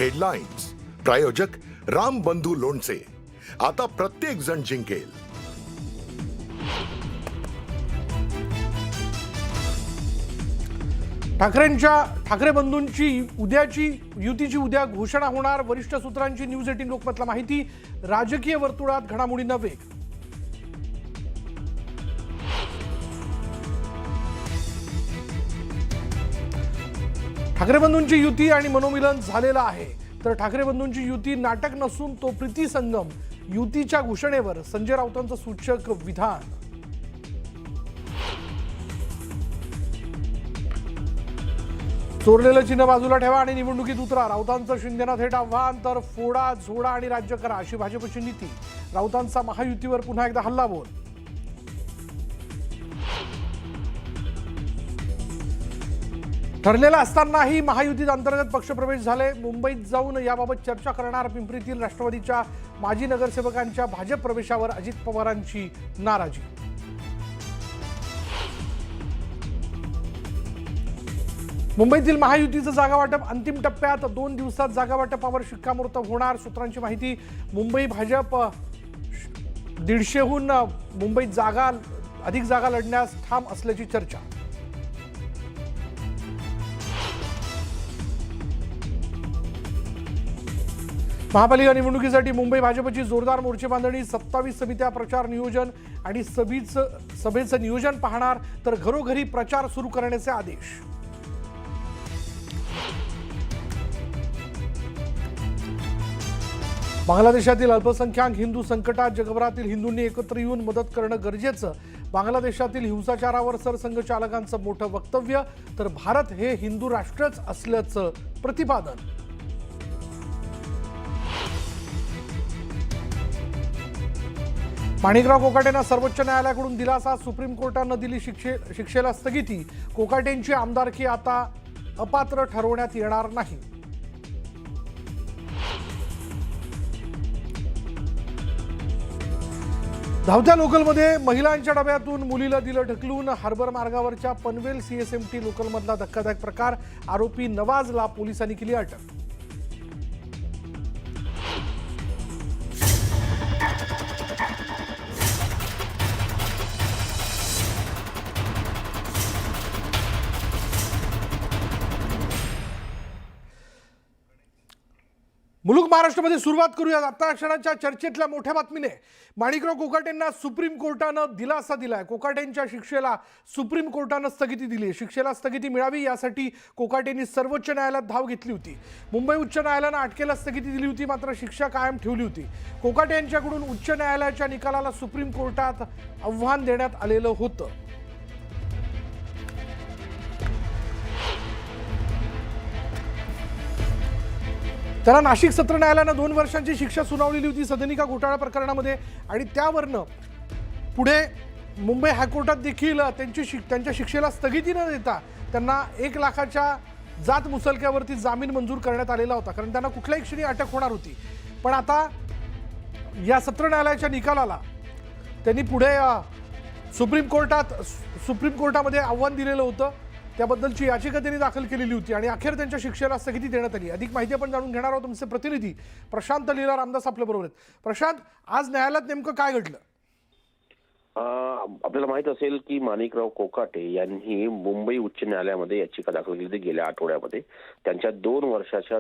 Headlines प्रायोजक राम बंधू लोणचे. आता प्रत्येक जण जिंकेल. ठाकरे बंधूंची युतीची उद्या घोषणा होणार. वरिष्ठ सूत्रांची न्यूज 18 लोकमतला माहिती. राजकीय वर्तुळात घडामोडींना वेग. ठाकरे बंधूंची युती आणि मनोमिलन झालेलं आहे. तर ठाकरे बंधूंची युती नाटक नसून तो प्रीती संगम. युतीच्या घोषणेवर संजय राऊतांचं सूचक विधान. चोरलेलं चिन्ह बाजूला ठेवा आणि निवडणुकीत उतरा. राऊतांचं शिंदेना थेट आव्हान. तर फोडा झोडा आणि राज्य करा अशी भाजपची नीती. राऊतांचा महायुतीवर पुन्हा एकदा हल्लाबोल. ठरलेलं असतानाही महायुतीत अंतर्गत पक्षप्रवेश झाले. मुंबईत जाऊन याबाबत चर्चा करणार. पिंपरीतील राष्ट्रवादीच्या माजी नगरसेवकांच्या भाजप प्रवेशावर अजित पवारांची नाराजी. मुंबईतील महायुतीचं जागा वाटप अंतिम टप्प्यात. 2 दिवसात जागा वाटपावर शिक्कामोर्तब होणार. सूत्रांची माहिती. मुंबई भाजप 150हून मुंबईत अधिक जागा लढण्यास ठाम असल्याची चर्चा. महापालिका निवडणुकीसाठी मुंबई भाजपची जोरदार मोर्चे बांधणी. 27 समित्या प्रचार नियोजन आणि सभेचं नियोजन पाहणार. तर घरोघरी प्रचार सुरू करण्याचे आदेश. बांगलादेशातील अल्पसंख्याक हिंदू संकटात. जगभरातील हिंदूंनी एकत्र येऊन मदत करणं गरजेचं. बांगलादेशातील हिंसाचारावर सरसंघचालकांचं मोठं वक्तव्य. तर भारत हे हिंदू राष्ट्रच असल्याचं प्रतिपादन. माणिकराव कोकाटेंना सर्वोच्च न्यायालयाकडून दिलासा. सुप्रीम कोर्टानं दिली शिक्षेला स्थगिती. कोकाटेंची आमदारकी आता अपात्र ठरवण्यात येणार नाही. धावत्या लोकलमध्ये महिलांच्या डब्यातून मुलीला दिलं ढकलून. हार्बर मार्गावरच्या पनवेल CSMT लोकलमधला धक्कादायक प्रकार. आरोपी नवाजला पोलिसांनी केली अटक. मुलुक महाराष्ट्रामध्ये सुरुवात करूया. आता क्षणाच्या चर्चेतल्या मोठ्या बातमीने. माणिकराव कोकाटेंना सुप्रीम कोर्टानं दिलासा दिलाय. कोकाटेंच्या शिक्षेला सुप्रीम कोर्टानं स्थगिती दिली. शिक्षेला स्थगिती मिळावी यासाठी कोकाटेंनी सर्वोच्च न्यायालयात धाव घेतली होती. मुंबई उच्च न्यायालयानं अटकेला स्थगिती दिली होती, मात्र शिक्षा कायम ठेवली होती. कोकाटे यांच्याकडून उच्च न्यायालयाच्या निकालाला सुप्रीम कोर्टात आव्हान देण्यात आलेलं होतं. त्याला नाशिक सत्र न्यायालयानं 2 वर्षांची शिक्षा सुनावलेली होती सदनिका घोटाळा प्रकरणामध्ये. आणि त्यावरनं पुढे मुंबई हायकोर्टात देखील त्यांच्या शिक्षेला स्थगिती न देता त्यांना 1 लाखाच्या जात मुसलक्यावरती जामीन मंजूर करण्यात आलेला होता, कारण त्यांना कुठल्याही क्षणी अटक होणार होती. पण आता या सत्र न्यायालयाच्या निकालाला त्यांनी पुढे सुप्रीम कोर्टामध्ये आव्हान दिलेलं होतं. त्याबद्दलची याचिका त्यांनी दाखल केलेली होती आणि अखेर त्यांच्या शिक्षेला स्थगिती देण्यात आली. अधिक माहिती आपण जाणून घेणार आहोत. तुमचे प्रतिनिधी प्रशांत लीला रामदास आपल्या बरोबर आहेत. प्रशांत, आज न्यायालयात नेमकं काय घडलं? आपल्याला माहित असेल की माणिकराव कोकाटे यांनी मुंबई उच्च न्यायालयामध्ये याचिका दाखल केली होती गेल्या आठवड्यामध्ये. त्यांच्या 2 वर्षाच्या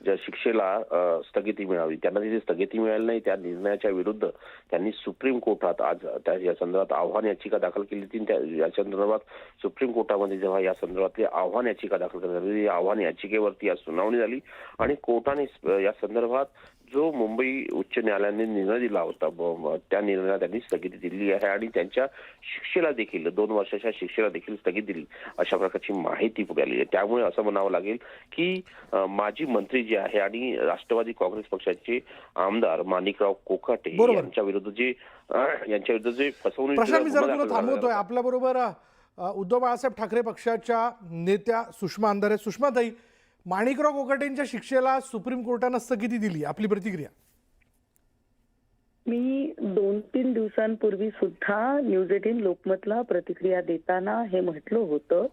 ज्या शिक्षेला स्थगिती मिळावी, त्यांना तिथे स्थगिती मिळाली नाही. त्या निर्णयाच्या विरुद्ध त्यांनी सुप्रीम कोर्टात आज या संदर्भात आव्हान याचिका दाखल केली होती. या संदर्भात सुप्रीम कोर्टामध्ये जेव्हा या संदर्भातली आव्हान याचिका दाखल करण्यात आली, या आव्हान याचिकेवरती आज सुनावणी झाली आणि कोर्टाने या संदर्भात जो मुंबई उच्च न्यायालयाने निर्णय दिला होता त्या निर्णयाला त्यांनी स्थगिती दिली आहे आणि त्यांच्या शिक्षेला देखील 2 वर्षाच्या शिक्षेला देखील स्थगिती दिली, अशा प्रकारची माहिती पुढे आली आहे. त्यामुळे असं म्हणावं लागेल की माजी मंत्री जे आहे आणि राष्ट्रवादी काँग्रेस पक्षाचे आमदार माणिकराव कोकाटे यांच्या विरुद्ध जे फसवणूक. प्रशांत, मी जरा तुला थांबवतोय. आपल्या बरोबर उद्धव बाळासाहेब ठाकरे पक्षाच्या नेत्या सुषमा अंधारे. सुषमाताई, माणिकराव कोकाटेंच्या शिक्षेला सुप्रीम कोर्टानं स्थगिती दिली, आपली प्रतिक्रिया? मी 2-3 दिवसांपूर्वी सुद्धा न्यूज 18 लोकमतला प्रतिक्रिया देताना हे म्हटलं होतं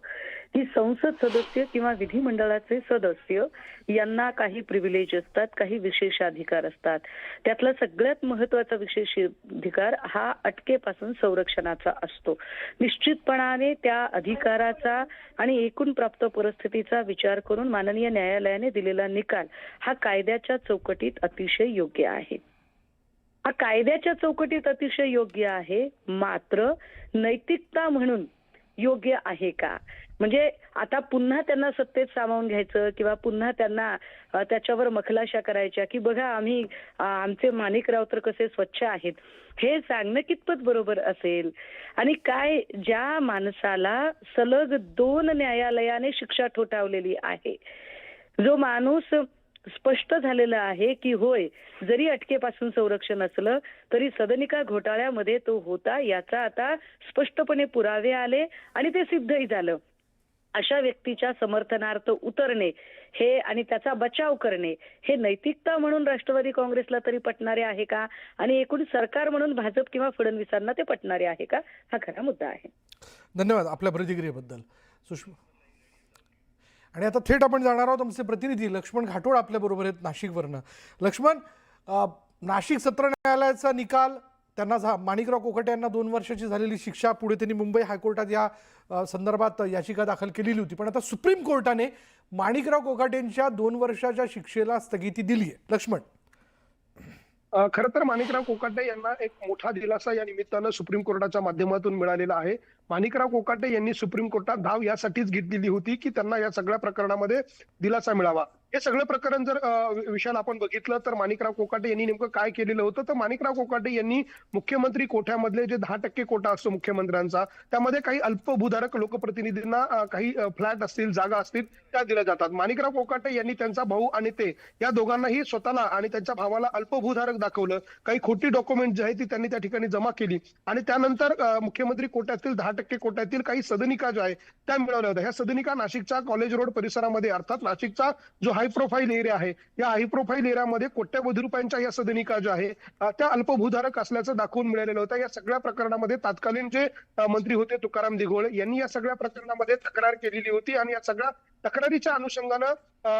की संसद सदस्य किंवा विधिमंडळाचे सदस्य यांना काही प्रिव्हिलेज असतात, काही विशेष अधिकार असतात. त्यातला सगळ्यात महत्वाचा विशेष अधिकार हा अटकेपासून संरक्षणाचा असतो. निश्चितपणाने त्या अधिकाराचा आणि एकूण प्राप्त परिस्थितीचा विचार करून माननीय न्यायालयाने दिलेला निकाल हा कायद्याच्या चौकटीत अतिशय योग्य आहे. हा कायद्याच्या चौकटीत अतिशय योग्य आहे, मात्र नैतिकता म्हणून योग्य आहे का? म्हणजे आता पुन्हा त्यांना सत्तेत सामावून घ्यायचं किंवा पुन्हा त्यांना त्याच्यावर मखलाशा करायच्या की बघा आम्ही आमचे माणिकराव तर कसे स्वच्छ आहेत, हे सांगणं कितपत बरोबर असेल? आणि काय ज्या माणसाला सलग 2 न्यायालयाने शिक्षा ठोठावलेली आहे, जो माणूस स्पष्ट झालेलं आहे की होय जरी अटकेपासून संरक्षण असलं तरी सदनिका घोटाळ्यामध्ये तो होता याचा आता स्पष्टपणे पुरावे आले आणि ते सिद्धही झालं, अशा व्यक्तीच्या समर्थनार्थ उतरणे हे आणि त्याचा बचाव करणे हे नैतिकता म्हणून राष्ट्रवादी काँग्रेसला तरी पटणारे आहे का? आणि एकूण सरकार म्हणून भाजप किंवा फडणवीसांना ते पटणारे आहे का? हा खरा मुद्दा आहे. धन्यवाद आपल्या प्रतिक्रियेबद्दल सुषमा. आणि आता थेट आपण जाणार आहोत आमचे प्रतिनिधी लक्ष्मण घाटोळ आपल्या बरोबर आहेत नाशिकवरनं. लक्ष्मण, नाशिक सत्र न्यायालयाचा निकाल, त्यांना माणिकराव कोकाटे यांना 2 वर्षाची झालेली शिक्षा, पुढे त्यांनी मुंबई हायकोर्टात या संदर्भात याचिका दाखल केलेली होती, पण आता सुप्रीम कोर्टाने माणिकराव कोकाटेंच्या 2 वर्षाच्या शिक्षेला स्थगिती दिली आहे. लक्ष्मण, खरं तर माणिकराव कोकाटे यांना एक मोठा दिलासा या निमित्तानं सुप्रीम कोर्टाच्या माध्यमातून मिळालेला आहे. माणिकराव कोकाटे यांनी सुप्रीम कोर्टात धाव यासाठीच घेतलेली होती की त्यांना या सगळ्या प्रकरणामध्ये दिलासा मिळावा. हे सगळं प्रकरण जर विषयाला आपण बघितलं तर माणिकराव कोकाटे यांनी नेमकं काय केलेलं होतं, तर माणिकराव कोकाटे यांनी मुख्यमंत्री कोठ्यामधले जे 10% कोटा असतो मुख्यमंत्र्यांचा, त्यामध्ये काही अल्पभूधारक लोकप्रतिनिधींना काही फ्लॅट असतील, जागा असतील त्या दिल्या जातात. माणिकराव कोकाटे यांनी त्यांचा भाऊ आणि ते या दोघांनाही स्वतःला आणि त्यांच्या भावाला अल्पभूधारक दाखवलं. काही खोटी डॉक्युमेंट जी आहेत ती त्यांनी त्या ठिकाणी जमा केली आणि त्यानंतर मुख्यमंत्री कोट्यातील 10% कोट्यातील काही सदनिका ज्या आहेत त्या मिळवल्या होत्या. ह्या सदनिका नाशिकच्या कॉलेज रोड परिसरामध्ये, अर्थात नाशिकचा जो हाय प्रोफाईल एरिया आहे, या हाय प्रोफाईल एरियामध्ये कोट्यवधी रुपयांच्या या सदनिका ज्या आहे त्या अल्पभूधारक असल्याचं दाखवून मिळालेलं होतं. या सगळ्या प्रकरणामध्ये तत्कालीन जे मंत्री होते तुकाराम दिघोळे यांनी या सगळ्या प्रकरणामध्ये तक्रार केलेली होती आणि या सगळ्या तक्रारीच्या अनुषंगानं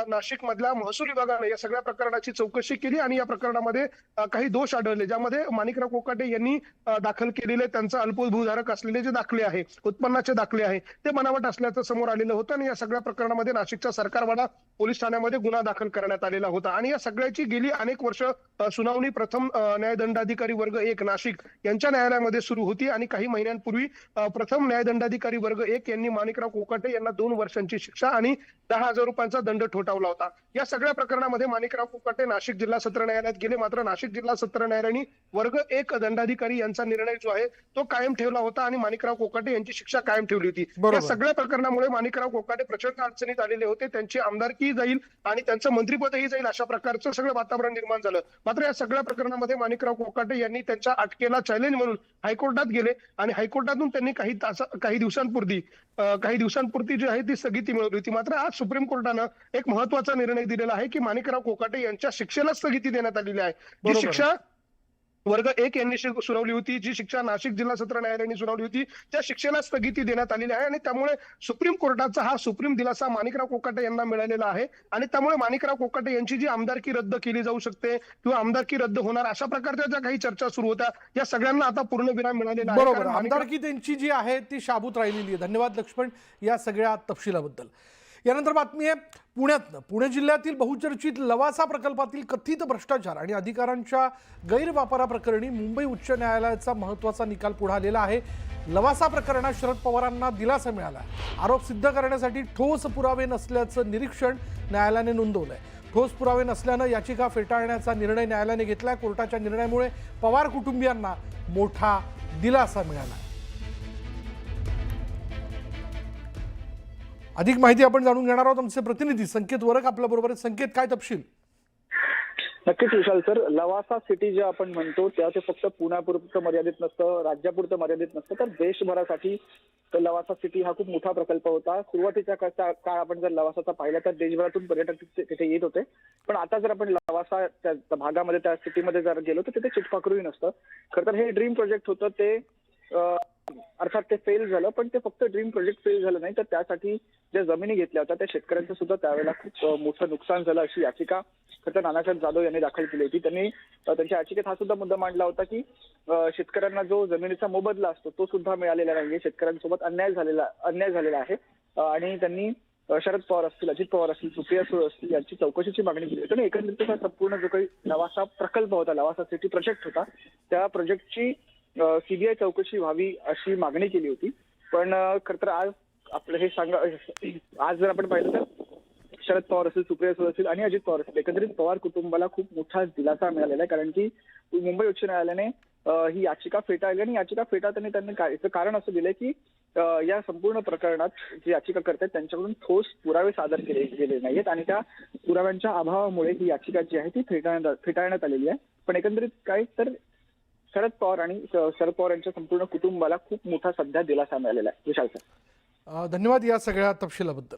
नाशिक मधल्या महसूल विभागाने या सगळ्या प्रकरणाची चौकशी केली आणि या प्रकरणामध्ये काही दोष आढळले, ज्यामध्ये माणिकराव कोकाटे यांनी दाखल केलेले त्यांचा अल्पभूधारक असलेले जे दाखले आहे, उत्पन्नाचे दाखले आहे, ते बनावट असल्याचं समोर आलेलं होतं आणि या सगळ्या प्रकरणामध्ये नाशिकच्या सरकारवाडा पोलीस ठाण्यामध्ये गुन्हा दाखल करण्यात आलेला होता. आणि या सगळ्याची गेली अनेक वर्ष सुनावणी प्रथम न्यायदंडाधिकारी वर्ग 1 नाशिक यांच्या न्यायालयामध्ये सुरू होती आणि काही महिन्यांपूर्वी प्रथम न्यायदंडाधिकारी वर्ग 1 यांनी माणिकराव कोकाटे यांना 2 वर्षांची शिक्षा आणि 10,000 रुपयांचा दंड ठोठावला होता. या सगळ्या प्रकरणामध्ये माणिकराव कोकाटे नाशिक जिल्हा सत्र न्यायालयात गेले, मात्र नाशिक जिल्हा सत्र न्यायालयाने वर्ग 1 दंडाधिकारी यांचा निर्णय जो आहे तो कायम ठेवला होता आणि माणिकराव कोकाटे यांची शिक्षा कायम ठेवली होती. या सगळ्या प्रकरणामुळे माणिकराव कोकाटे प्रचंड अडचणीत आलेले होते. त्यांची आमदारकी जाईल आणि त्यांचं मंत्रिपदही जाईल अशा प्रकारचं सगळं वातावरण निर्माण झालं. मात्र या सगळ्या प्रकरणामध्ये माणिकराव कोकाटे यांनी त्यांच्या अटकेला चॅलेंज म्हणून हायकोर्टात गेले आणि हायकोर्टातून त्यांनी काही दिवसांपुरती जी आहे ती स्थगिती मिळवली होती. मात्र आज सुप्रीम कोर्टानं एक महत्वाचा निर्णय दिलेला आहे की माणिकराव कोकाटे यांच्या शिक्षेला स्थगिती देण्यात आलेली आहे. जी शिक्षा वर्ग 1 यांनी सुनावली होती, जी शिक्षा नाशिक जिल्हा सत्र न्यायालयाने सुनावली होती, त्या शिक्षेला स्थगिती देण्यात आलेली आहे आणि त्यामुळे सुप्रीम कोर्टाचा हा सुप्रीम दिलासा माणिकराव कोकाटे यांना मिळालेला आहे आणि त्यामुळे माणिकराव कोकाटे यांची जी आमदारकी रद्द केली जाऊ शकते किंवा आमदारकी रद्द होणार अशा प्रकारच्या ज्या काही चर्चा सुरू होत्या या सगळ्यांना आता पूर्णविराम मिळालेला आहे. बरोबर, आमदारकी त्यांची जी आहे ती शाबूत राहिलेली आहे. धन्यवाद लक्ष्मण या सगळ्या तपशिलाबद्दल. यानंतर बातमी आहे पुण्यातनं. पुणे जिल्ह्यातील बहुचर्चित लवासा प्रकल्पातील कथित भ्रष्टाचार आणि अधिकारांच्या गैरवापराप्रकरणी मुंबई उच्च न्यायालयाचा महत्त्वाचा निकाल पुढे आलेला आहे. लवासा प्रकरणात शरद पवारांना दिलासा मिळाला. आरोप सिद्ध करण्यासाठी ठोस पुरावे नसल्याचं निरीक्षण न्यायालयाने नोंदवलंय. ठोस पुरावे नसल्यानं याचिका फेटाळण्याचा निर्णय न्यायालयाने घेतलाय. कोर्टाच्या निर्णयामुळे पवार कुटुंबियांना मोठा दिलासा मिळाला. अधिक माहिती आपण जाणून घेणार आहोत. आमचे प्रतिनिधी संकेत वरक आपल्या बरोबर आहेत. संकेत, काय तपशील? नक्कीच विशाल सर, लवासा सिटी जे आपण म्हणतो त्या ते फक्त पुण्यापुरतं मर्यादित नसतं, राज्यापुरतं मर्यादित नसतं, तर देशभरासाठी तर लवासा सिटी हा खूप मोठा प्रकल्प होता. सुरुवातीच्या काळ आपण जर लवासाचा पाहिला तर देशभरातून पर्यटक तिथे येत होते. पण आता जर आपण लवासा त्या भागामध्ये त्या सिटीमध्ये जर गेलो तर तिथे चिटपाखरूही नसतं. खरं तर हे ड्रीम प्रोजेक्ट होतं ते अर्थात ते फेल झालं, पण ते फक्त ड्रीम प्रोजेक्ट फेल झालं नाही तर त्यासाठी ज्या जमिनी घेतल्या होत्या त्या शेतकऱ्यांचं सुद्धा त्यावेळेला खूप मोठं नुकसान झालं अशी याचिका खरं नानासाहेब जाधव यांनी दाखल केली होती. त्यांनी त्यांच्या याचिकेत हा सुद्धा मुद्दा मांडला होता की शेतकऱ्यांना जो जमिनीचा मोबदला असतो तो सुद्धा मिळालेला नाहीये, शेतकऱ्यांसोबत अन्याय झालेला आहे आणि त्यांनी शरद पवार असतील, अजित पवार असतील, सुप्रिया सुळे असतील यांची चौकशीची मागणी केली होती. आणि एकंदरीत संपूर्ण जो काही लवासा प्रकल्प होता, लवासा सिटी प्रोजेक्ट होता, त्या प्रोजेक्टची सीबीआय चौकशी व्हावी अशी मागणी केली होती. पण खरं तर आज आपलं हे आज जर आपण पाहिलं तर शरद पवार असतील, सुप्रिया सुळे असतील आणि अजित पवार असतील, एकंदरीत पवार कुटुंबाला खूप मोठा दिलासा मिळालेला आहे. कारण की मुंबई उच्च न्यायालयाने ही याचिका फेटाळली आणि याचिका फेटाळताना त्यांनी याचं कारण असं दिलंय की या संपूर्ण प्रकरणात जे याचिका करतात त्यांच्याकडून ठोस पुरावे सादर केले गेले नाहीत आणि त्या पुराव्यांच्या अभावामुळे ही याचिका जी आहे ती फेटाळण्यात आलेली आहे. पण एकंदरीत काय तर शरद पवार आणि शरद पवार यांच्या संपूर्ण कुटुंबाला खूप मोठा सध्या दिलासा मिळालेला आहे. विशाल सर, धन्यवाद या सगळ्या तपशिलाबद्दल.